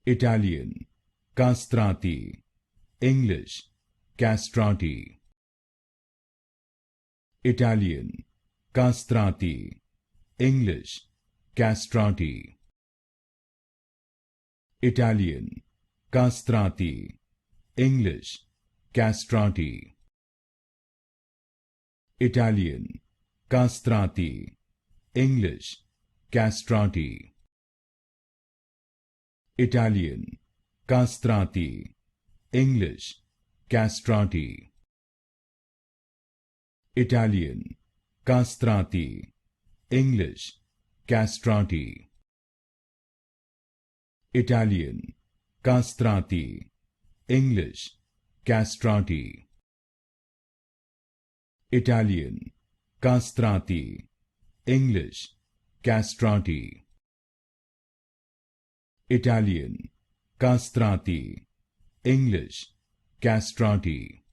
Italian, Castrati. English, Castrati. Italian, Castrati. English, Castrati. Italian, Castrati. English, Castrati. Italian, Castrati. English, Castrati. Italian, Castrati. English, Castrati. Italian, Castrati. English, Castrati. Italian, Castrati. English, Castrati. Italian, Castrati. English, Castrati. Italian, Castrati. English, Castrati.